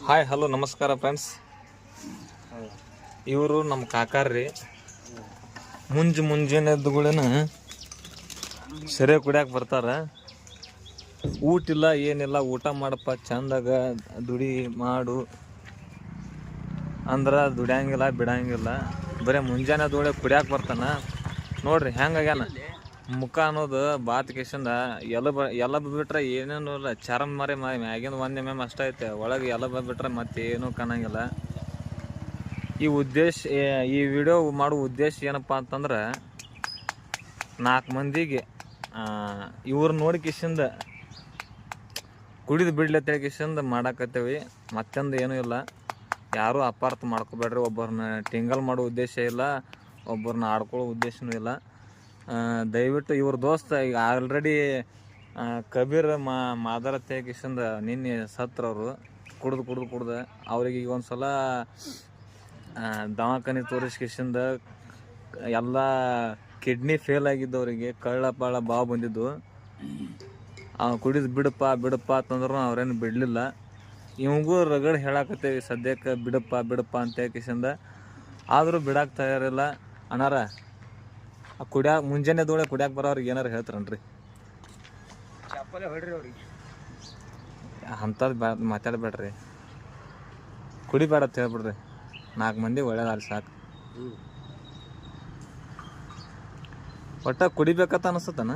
Hi hello ನಮಸ್ಕಾರ friends. ಇವರು ನಮ್ಮ ಕಾಕಾರ್ರಿ. ಮುಂಜಾನೆ ಎದ್ದುಗಳೇನ ಸೆರೆ ಕುಡಿಯಾಕೆ ಬರ್ತಾರ. ಊಟ ಇಲ್ಲ ಏನಿಲ್ಲ, ಊಟ ಮಾಡಪ್ಪ ಚಂದಾಗ ದುಡಿ ಮಾಡು ಅಂದ್ರೆ ದುಡಿಯಂಗಿಲ್ಲ ಬಿಡಂಗಿಲ್ಲ. ಬರೀ ಮುಂಜಾನೆ ದುಡಿ ಕುಡಿಯಾಕೆ ಬರ್ತಾನ. ನೋಡ್ರಿ ಹೆಂಗಾಗ್ಯಾನ ಮುಖ ಅನ್ನೋದು ಬಾತ್ ಕಿಶಿಂದ ಎಲ್ಲ ಬಿಟ್ರೆ ಏನೇನು ಇಲ್ಲ. ಚರಮ್ ಮರೆ ಮ್ಯಾಗಿಂದ ಒಂದೇ ಮ್ಯಾಮ್ ಅಷ್ಟ ಐತೆ, ಒಳಗೆ ಎಲ್ಲ ಬಿಟ್ರೆ ಮತ್ತೇನು ಕಾಣಂಗಿಲ್ಲ. ಈ ವಿಡಿಯೋ ಮಾಡೋ ಉದ್ದೇಶ ಏನಪ್ಪ ಅಂತಂದ್ರೆ 4 ಮಂದಿಗೆ ಇವ್ರು ನೋಡಿ ಕಿಶಿಂದ ಕುಡಿದು ಬಿಡ್ಲತ್ತ ಕಿಶಿಂದ ಮಾಡಾಕತ್ತೇವಿ. ಮತ್ತೊಂದು ಏನೂ ಇಲ್ಲ. ಯಾರೂ ಅಪಾರ್ಥ ಮಾಡ್ಕೋಬೇಡ್ರಿ. ಒಬ್ಬರನ್ನ ಟಿಂಗಲ್ ಮಾಡೋ ಉದ್ದೇಶ ಇಲ್ಲ, ಒಬ್ಬರನ್ನ ಆಡ್ಕೊಳ್ಳೋ ಉದ್ದೇಶನೂ ಇಲ್ಲ. ದಯವಿಟ್ಟು ಇವ್ರ ದೋಸ್ತ ಈಗ ಆಲ್ರೆಡಿ ಕಬೀರ್ ಮಾದರ ಕಿಶಿಂದ ನಿನ್ನೆ ಸತ್ರವರು ಕುಡ್ದು ಅವ್ರಿಗೆ ಈಗ ಒಂದು ಸಲ ದವಾಖಾನೆ ತೋರಿಸ್ಕಿಶಿಂದ ಎಲ್ಲ ಕಿಡ್ನಿ ಫೇಲ್ ಆಗಿದ್ದವರಿಗೆ ಕಳ್ಳ ಬಾವು ಬಂದಿದ್ದು. ಕುಡಿದು ಬಿಡಪ್ಪ ಅಂತಂದ್ರು ಅವ್ರೇನು ಬಿಡಲಿಲ್ಲ. ಇವಂಗೂ ರಗಡ್ ಹೇಳಾಕತ್ತೇವಿ ಸದ್ಯಕ್ಕೆ ಬಿಡಪ್ಪ ಅಂತ ಕಿಶಿಂದ. ಆದರೂ ಬಿಡಕ್ಕೆ ತಯಾರಿಲ್ಲ. ಅಣ್ಣಾರ ಮುಂಜಾನೆ ದೋಳೆ ಕುಡಿಯಾಕೆ ಬರೋರಿಗೆ ಏನಾರು ಹೇಳ್ತಾರನ್ರಿ? ಚಪ್ಪಲೆ ಹೊಡ್ರಿ ಅವ್ರಿಗೆ. ಅಂಥದ್ದು ಮಾತಾಡಬೇಡ್ರಿ, ಕುಡಿಬೇಡ ಅಂತ ಹೇಳ್ಬಿಡ್ರಿ. 4 ಮಂದಿ ಒಳ್ಳೇದಾಗಲಿ ಸಾಕು. ಒಟ್ಟ ಕುಡಿಬೇಕಂತ ಅನಿಸ್ತತನ.